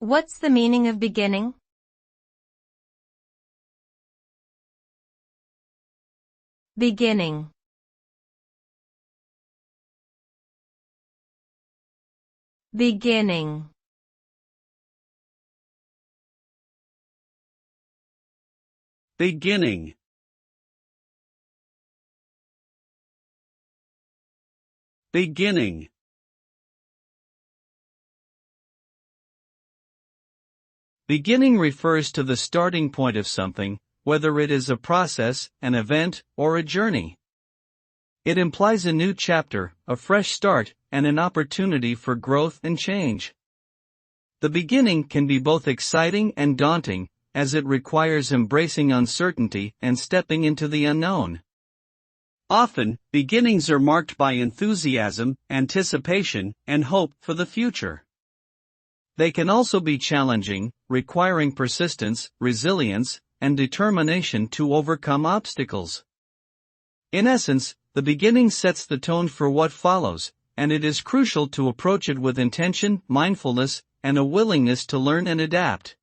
What's the meaning of beginning? Beginning. Beginning. Beginning. Beginning. Beginning refers to the starting point of something, whether it is a process, an event, or a journey. It implies a new chapter, a fresh start, and an opportunity for growth and change. The beginning can be both exciting and daunting, as it requires embracing uncertainty and stepping into the unknown. Often, beginnings are marked by enthusiasm, anticipation, and hope for the future. They can also be challenging, requiring persistence, resilience, and determination to overcome obstacles. In essence, the beginning sets the tone for what follows, and it is crucial to approach it with intention, mindfulness, and a willingness to learn and adapt.